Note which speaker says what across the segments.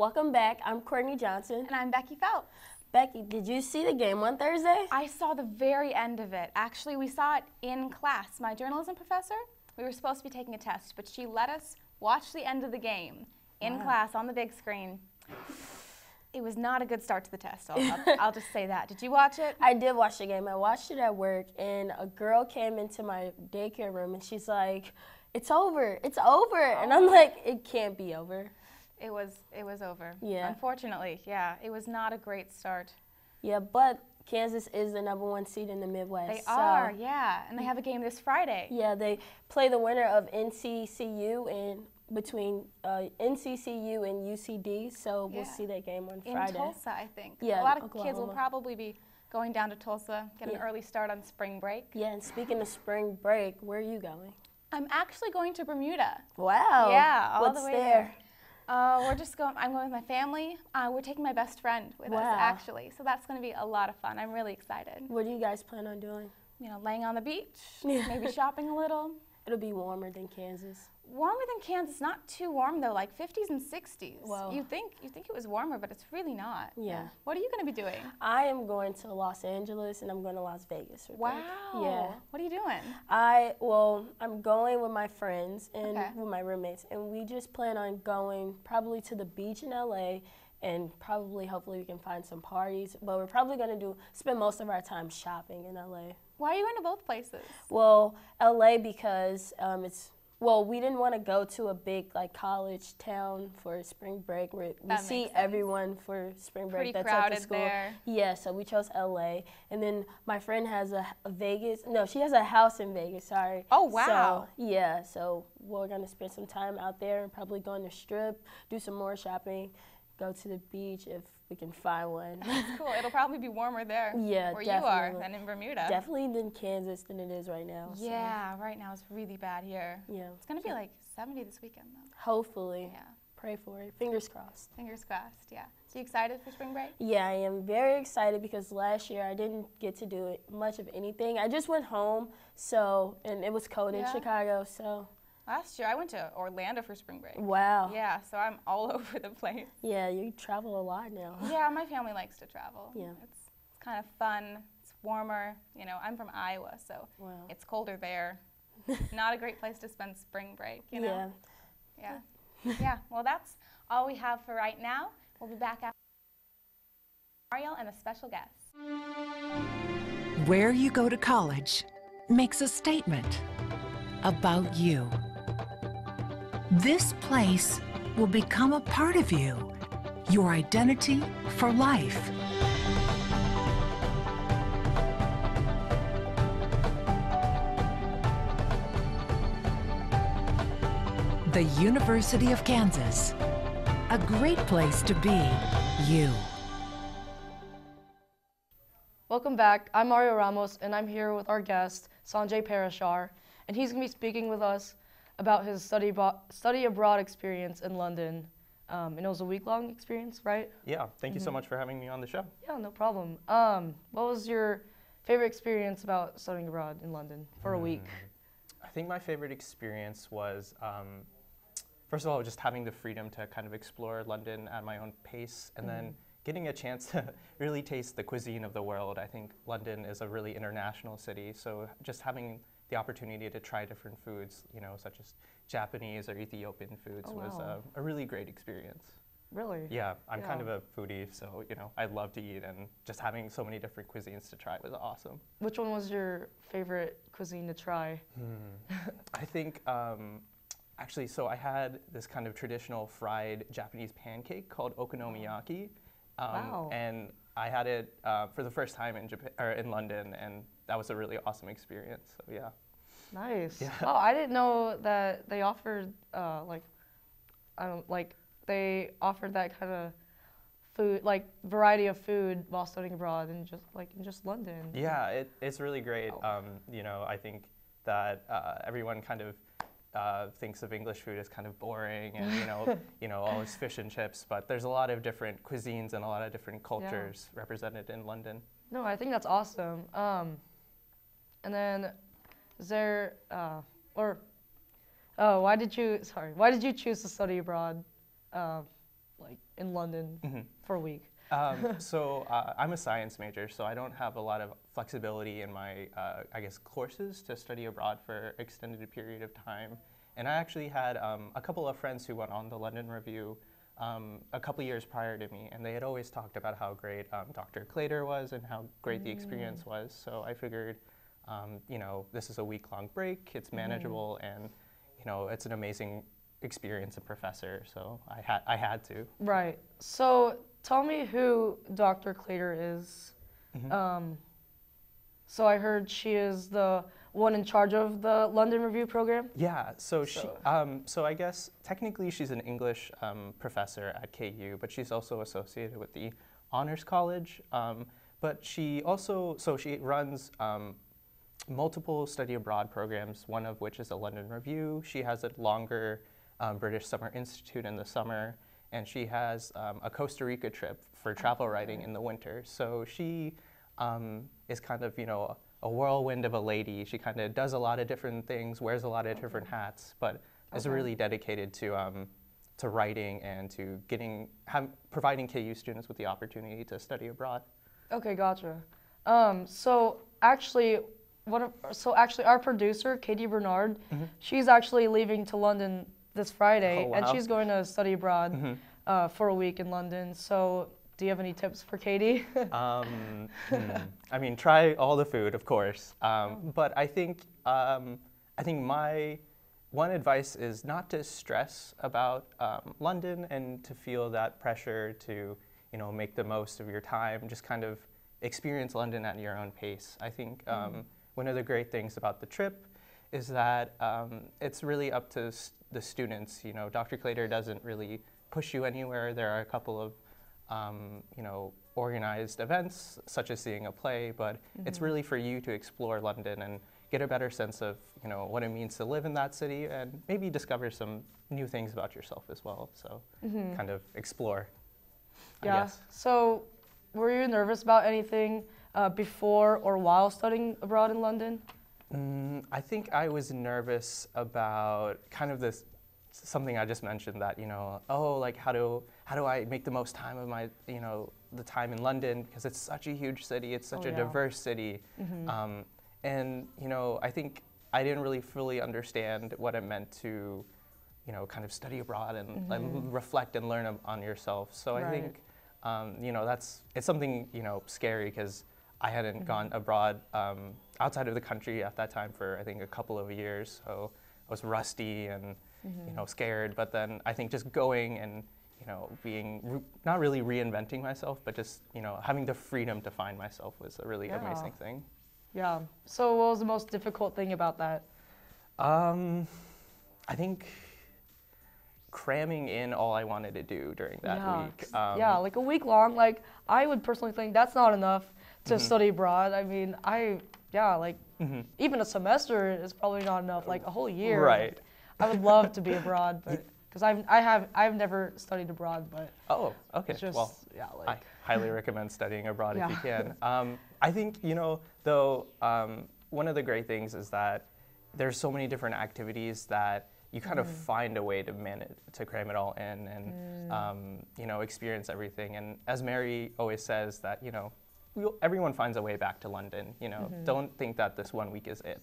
Speaker 1: Welcome back. I'm Courtney Johnson.
Speaker 2: And I'm Becky Phelps.
Speaker 1: Becky, did you see the game on Thursday?
Speaker 2: I saw the very end of it. Actually, we saw it in class. My journalism professor, we were supposed to be taking a test, but she let us watch the end of the game in class on the big screen. It was not a good start to the test, I'll just say that. Did you watch it?
Speaker 1: I did watch the game. I watched it at work, and a girl came into my daycare room, and she's like, "It's over, it's over." And I'm like, it can't be over.
Speaker 2: It was over.
Speaker 1: Yeah.
Speaker 2: Unfortunately, yeah. It was not a great start.
Speaker 1: Yeah, but Kansas is the #1 seed in the Midwest.
Speaker 2: They are, yeah. And they have a game this Friday.
Speaker 1: Yeah, they play the winner of NCCU and between NCCU and UCD, so we'll see that game on Friday.
Speaker 2: In Tulsa, I think.
Speaker 1: Yeah,
Speaker 2: a lot of
Speaker 1: Oklahoma.
Speaker 2: kids will probably be going down to Tulsa, get an early start on spring break.
Speaker 1: Yeah, and speaking of spring break, where are you going?
Speaker 2: I'm actually going to Bermuda.
Speaker 1: Wow.
Speaker 2: Yeah, all
Speaker 1: What's
Speaker 2: the way
Speaker 1: there?
Speaker 2: We're just going. I'm going with my family. We're taking my best friend with us, actually. So that's going to be a lot of fun. I'm really excited.
Speaker 1: What do you guys plan on doing?
Speaker 2: You know, laying on the beach, maybe shopping a little.
Speaker 1: It'll be warmer than Kansas.
Speaker 2: Warmer than Kansas, not too warm though, like 50s and 60s.
Speaker 1: Wow.
Speaker 2: You think it was warmer, but it's really not.
Speaker 1: Yeah.
Speaker 2: What are you going to be doing?
Speaker 1: I am going to Los Angeles and I'm going to Las Vegas.
Speaker 2: Wow.
Speaker 1: Yeah.
Speaker 2: What are you doing?
Speaker 1: I'm going with my friends and with my roommates, and we just plan on going probably to the beach in LA, and hopefully we can find some parties, but we're probably going to spend most of our time shopping in LA.
Speaker 2: Why are you going to both places?
Speaker 1: Well, LA because we didn't want to go to a big college town for spring break where we see everyone for spring break.
Speaker 2: Pretty
Speaker 1: that's
Speaker 2: crowded
Speaker 1: at the school.
Speaker 2: there.
Speaker 1: Yeah, so we chose LA. And then my friend has she has a house in Vegas, sorry.
Speaker 2: Oh, wow.
Speaker 1: So we're going to spend some time out there and probably go on the Strip, do some more shopping, go to the beach if we can find one.
Speaker 2: That's cool. It'll probably be warmer there where you are than in Bermuda.
Speaker 1: Definitely than Kansas than it is right now.
Speaker 2: Yeah, right now it's really bad here.
Speaker 1: Yeah.
Speaker 2: It's going to be like 70 this weekend, though.
Speaker 1: Hopefully.
Speaker 2: Yeah.
Speaker 1: Pray for it. Fingers crossed.
Speaker 2: Fingers crossed, yeah. So you excited for spring break?
Speaker 1: Yeah, I am very excited because last year I didn't get to do much of anything. I just went home, and it was cold in Chicago, so.
Speaker 2: Last year I went to Orlando for spring break.
Speaker 1: Wow.
Speaker 2: Yeah, so I'm all over the place.
Speaker 1: Yeah, you travel a lot now.
Speaker 2: Yeah, my family likes to travel.
Speaker 1: Yeah.
Speaker 2: It's kind of fun. It's warmer. You know, I'm from Iowa, so it's colder there. Not a great place to spend spring break, you know? Yeah. Yeah, well, that's all we have for right now. We'll be back after Ariel and a special guest.
Speaker 3: Where you go to college makes a statement about you. This place will become a part of you, your identity for life. The University of Kansas, a great place to be you.
Speaker 4: Welcome back. I'm Mario Ramos, and I'm here with our guest, Sanjay Parashar, and he's going to be speaking with us about his study abroad experience in London. And it was a week-long experience, right?
Speaker 5: Yeah, thank you so much for having me on the show.
Speaker 4: Yeah, no problem. What was your favorite experience about studying abroad in London for a week?
Speaker 5: I think my favorite experience was, first of all, just having the freedom to kind of explore London at my own pace, and then getting a chance to really taste the cuisine of the world. I think London is a really international city, so just having the opportunity to try different foods, you know, such as Japanese or Ethiopian foods was a really great experience.
Speaker 4: Really?
Speaker 5: Yeah, I'm kind of a foodie, so, you know, I love to eat, and just having so many different cuisines to try was awesome.
Speaker 4: Which one was your favorite cuisine to try?
Speaker 5: I think, actually, so I had this kind of traditional fried Japanese pancake called okonomiyaki. And I had it for the first time in London, and that was a really awesome experience. So yeah.
Speaker 4: Nice.
Speaker 5: Yeah.
Speaker 4: Oh, I didn't know that they offered they offered that kind of food, variety of food while studying abroad in just London.
Speaker 5: Yeah, it's really great. You know, I think that everyone kind of thinks of English food as kind of boring and always fish and chips, but there's a lot of different cuisines and a lot of different cultures represented in London.
Speaker 4: No, I think that's awesome. And then, is there why did you choose to study abroad, like in London for a week?
Speaker 5: I'm a science major, so I don't have a lot of flexibility in my, I guess, courses to study abroad for extended period of time. And I actually had a couple of friends who went on the London Review a couple years prior to me, and they had always talked about how great Dr. Clater was and how great the experience was. So I figured, you know, this is a week-long break, it's manageable, and, you know, it's an amazing experience and professor, so I had to.
Speaker 4: Right. So tell me who Dr. Clater is. So I heard she is the one in charge of the London Review program?
Speaker 5: Yeah, so I guess technically she's an English professor at KU, but she's also associated with the Honors College. But she also, she runs multiple study abroad programs, one of which is a London Review. She has a longer British Summer Institute in the summer, and she has a Costa Rica trip for travel writing in the winter. So she is kind of, you know, a whirlwind of a lady. She kind of does a lot of different things, wears a lot of different hats, but is really dedicated to writing and to providing KU students with the opportunity to study abroad. Okay,
Speaker 4: gotcha. So actually our producer, Katie Bernard, she's actually leaving to London this Friday, and she's going to study abroad for a week in London. So do you have any tips for Katie?
Speaker 5: I mean, try all the food, of course. But I think my one advice is not to stress about London and to feel that pressure to, you know, make the most of your time. Just kind of experience London at your own pace. I think one of the great things about the trip is that it's really up to the students. You know, Dr. Clater doesn't really push you anywhere. There are a couple of you know, organized events, such as seeing a play, but it's really for you to explore London and get a better sense of, you know, what it means to live in that city and maybe discover some new things about yourself as well. So kind of explore, I guess.
Speaker 4: So were you nervous about anything before or while studying abroad in London?
Speaker 5: I think I was nervous about kind of this, something I just mentioned, that, you know, oh, like how do I make the most time of my, you know, the time in London, because it's such a huge city, it's such a diverse city. And, you know, I think I didn't really fully understand what it meant to, you know, kind of study abroad and reflect and learn on yourself. So I think, you know, it's something, you know, scary, because I hadn't gone abroad outside of the country at that time for, I think, a couple of years. So I was rusty and, you know, scared. But then I think just going and, you know, being, not really reinventing myself, but just, you know, having the freedom to find myself was a really amazing thing.
Speaker 4: Yeah. So what was the most difficult thing about that?
Speaker 5: I think cramming in all I wanted to do during that week.
Speaker 4: Yeah, like a week long. Like, I would personally think that's not enough to study abroad. I mean, even a semester is probably not enough. Like a whole year.
Speaker 5: Right.
Speaker 4: Like, I would love to be abroad, but because I've never studied abroad, but
Speaker 5: okay.
Speaker 4: Just,
Speaker 5: well, I highly recommend studying abroad if you can. I think, you know, though, one of the great things is that there's so many different activities that you kind of find a way to manage, to cram it all in and, you know, experience everything. And as Mary always says, that, you know, everyone finds a way back to London, you know. Don't think that this 1 week is it.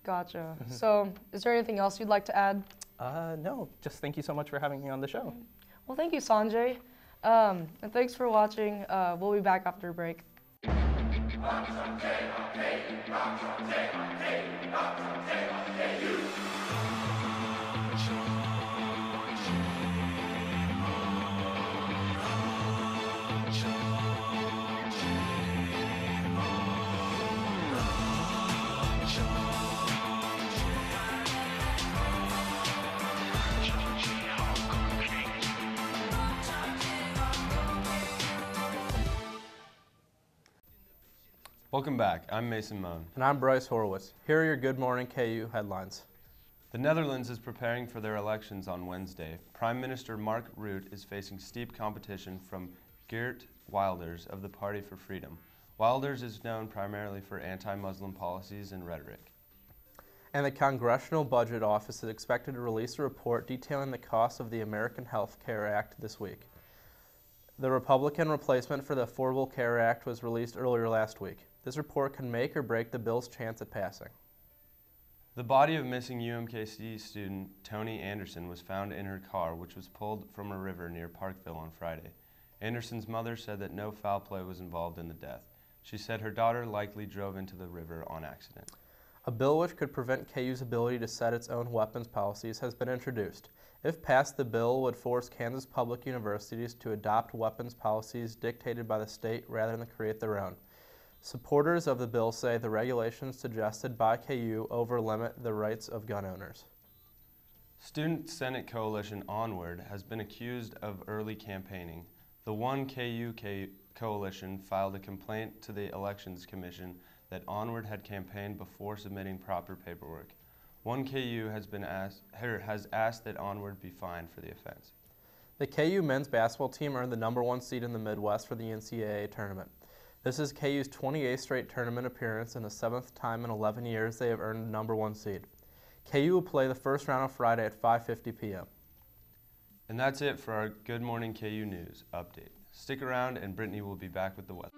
Speaker 4: Gotcha. So is there anything else you'd like to add?
Speaker 5: No, just thank you so much for having me on the show.
Speaker 4: Well, thank you, Sanjay. And thanks for watching. We'll be back after a break.
Speaker 6: Welcome back. I'm Mason Moan.
Speaker 7: And I'm Bryce Horowitz. Here are your Good Morning KU headlines.
Speaker 6: The Netherlands is preparing for their elections on Wednesday. Prime Minister Mark Rutte is facing steep competition from Geert Wilders of the Party for Freedom. Wilders is known primarily for anti-Muslim policies and rhetoric.
Speaker 7: And the Congressional Budget Office is expected to release a report detailing the costs of the American Health Care Act this week. The Republican replacement for the Affordable Care Act was released earlier last week. This report can make or break the bill's chance at passing.
Speaker 6: The body of missing UMKC student Toni Anderson was found in her car, which was pulled from a river near Parkville on Friday. Anderson's mother said that no foul play was involved in the death. She said her daughter likely drove into the river on accident.
Speaker 7: A bill which could prevent KU's ability to set its own weapons policies has been introduced. If passed, the bill would force Kansas public universities to adopt weapons policies dictated by the state rather than create their own. Supporters of the bill say the regulations suggested by KU over-limit the rights of gun owners.
Speaker 6: Student Senate coalition Onward has been accused of early campaigning. The One KU coalition filed a complaint to the Elections Commission that Onward had campaigned before submitting proper paperwork. One KU has asked that Onward be fined for the offense.
Speaker 7: The KU men's basketball team earned the #1 seed in the Midwest for the NCAA tournament. This is KU's 28th straight tournament appearance and the 7th time in 11 years they have earned the #1 seed. KU will play the first round on Friday at 5:50 p.m.
Speaker 6: And that's it for our Good Morning KU News update. Stick around and Brittany will be back with the weather.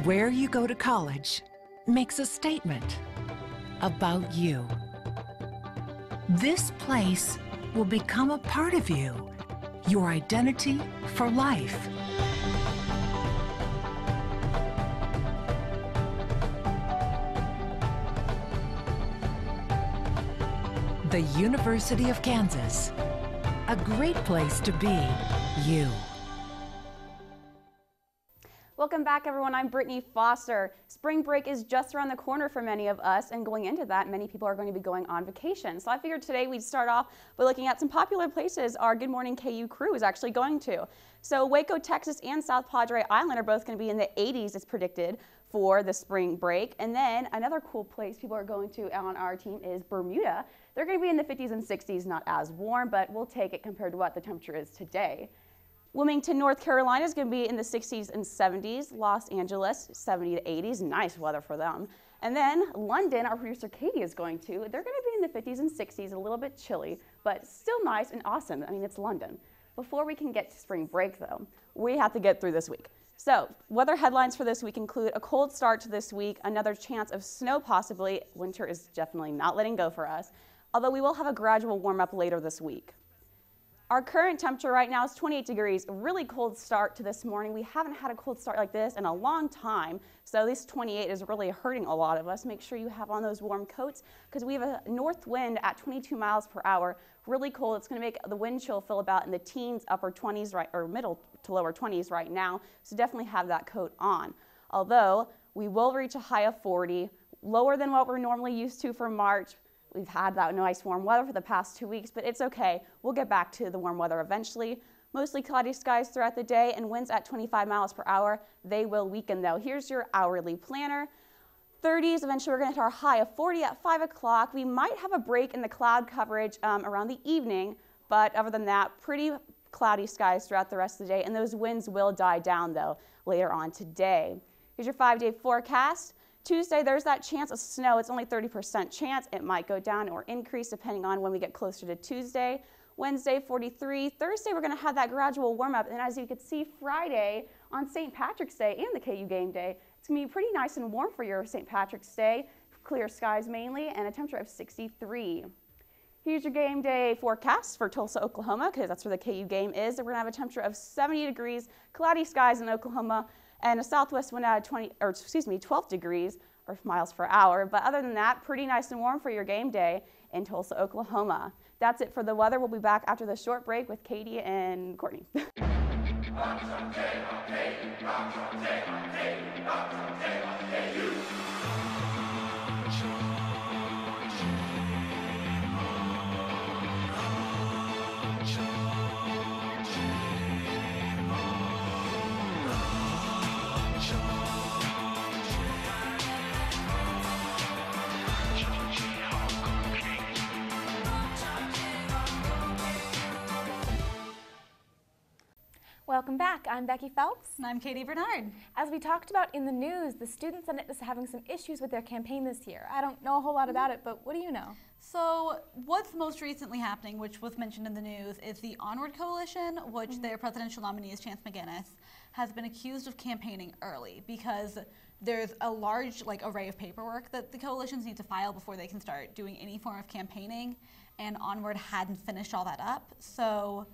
Speaker 3: Where you go to college makes a statement about you. This place will become a part of you, your identity for life. The University of Kansas, a great place to be you.
Speaker 8: Welcome back, everyone. I'm Brittany Foster. Spring break is just around the corner for many of us, and going into that, many people are going to be going on vacation. So I figured today we'd start off by looking at some popular places our Good Morning KU crew is actually going to. So Waco, Texas, and South Padre Island are both going to be in the 80s, it's predicted, for the spring break. And then another cool place people are going to on our team is Bermuda. They're going to be in the 50s and 60s, not as warm, but we'll take it compared to what the temperature is today. Wilmington, North Carolina is going to be in the 60s and 70s. Los Angeles, 70 to 80s. Nice weather for them. And then London, our producer Katie is going to. They're going to be in the 50s and 60s, a little bit chilly, but still nice and awesome. I mean, it's London. Before we can get to spring break, though, we have to get through this week. So, weather headlines for this week include a cold start to this week, another chance of snow possibly. Winter is definitely not letting go for us, although we will have a gradual warm up later this week. Our current temperature right now is 28 degrees, a really cold start to this morning. We haven't had a cold start like this in a long time, so this 28 is really hurting a lot of us. Make sure you have on those warm coats because we have a north wind at 22 miles per hour, really cold. It's going to make the wind chill feel about in the teens, upper 20s, or middle to lower 20s right now, so definitely have that coat on. Although we will reach a high of 40, lower than what we're normally used to for March. We've had that nice warm weather for the past 2 weeks, but it's okay. We'll get back to the warm weather eventually. Mostly cloudy skies throughout the day and winds at 25 miles per hour. They will weaken though. Here's your hourly planner. 30s, eventually we're going to hit our high of 40 at 5 o'clock. We might have a break in the cloud coverage around the evening, but other than that, pretty cloudy skies throughout the rest of the day, and those winds will die down though later on today. Here's your 5-day forecast. Tuesday, there's that chance of snow. It's only 30% chance. It might go down or increase depending on when we get closer to Tuesday. Wednesday, 43. Thursday, we're going to have that gradual warm up. And as you can see, Friday on St. Patrick's Day and the KU game day, it's going to be pretty nice and warm for your St. Patrick's Day. Clear skies mainly and a temperature of 63. Here's your game day forecast for Tulsa, Oklahoma, because that's where the KU game is. We're going to have a temperature of 70 degrees, cloudy skies in Oklahoma, and a southwest wind at 12 degrees or miles per hour. But other than that, pretty nice and warm for your game day in Tulsa, Oklahoma. That's it for the weather. We'll be back after the short break with Katie and Courtney.
Speaker 2: Welcome back. I'm Becky Phelps.
Speaker 9: And I'm Katie Bernard.
Speaker 2: As we talked about in the news, the Student Senate is having some issues with their campaign this year. I don't know a whole lot about it, but what do you know?
Speaker 9: So what's most recently happening, which was mentioned in the news, is the Onward Coalition, which their presidential nominee is Chance McGinnis, has been accused of campaigning early because there's a large array of paperwork that the coalitions need to file before they can start doing any form of campaigning, and Onward hadn't finished all that up. So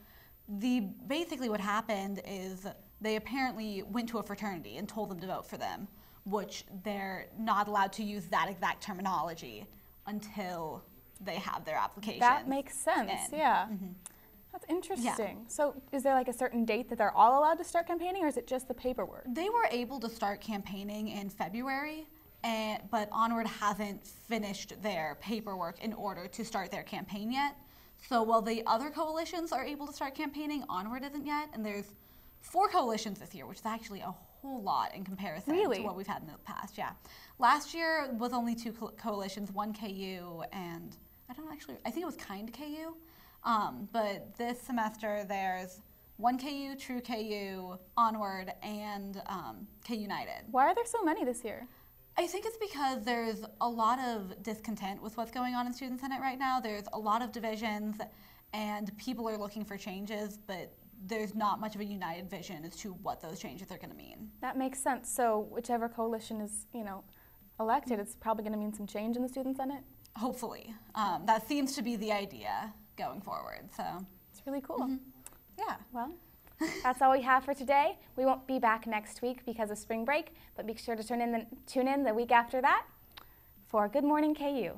Speaker 9: basically what happened is they apparently went to a fraternity and told them to vote for them, which they're not allowed to use that exact terminology until they have their application.
Speaker 10: That makes sense, yeah. That's interesting. Yeah. So is there a certain date that they're all allowed to start campaigning, or is it just the paperwork?
Speaker 9: They were able to start campaigning in February, but Onward hasn't finished their paperwork in order to start their campaign yet. So while the other coalitions are able to start campaigning, Onward isn't yet, and there's 4 coalitions this year, which is actually a whole lot in comparison to what we've had in the past. Yeah, last year was only 2 coalitions, 1 KU and I think it was Kind KU. But this semester there's 1 KU, True KU, Onward, and K United.
Speaker 10: Why are there so many this year?
Speaker 9: I think it's because there's a lot of discontent with what's going on in Student Senate right now. There's a lot of divisions, and people are looking for changes, but there's not much of a united vision as to what those changes are going to mean.
Speaker 10: That makes sense. So whichever coalition is, elected, it's probably going to mean some change in the Student Senate?
Speaker 9: Hopefully. That seems to be the idea going forward. So
Speaker 10: it's really cool.
Speaker 9: Yeah.
Speaker 10: Well, that's all we have for today. We won't be back next week because of spring break, but be sure to tune in the week after that for Good Morning KU.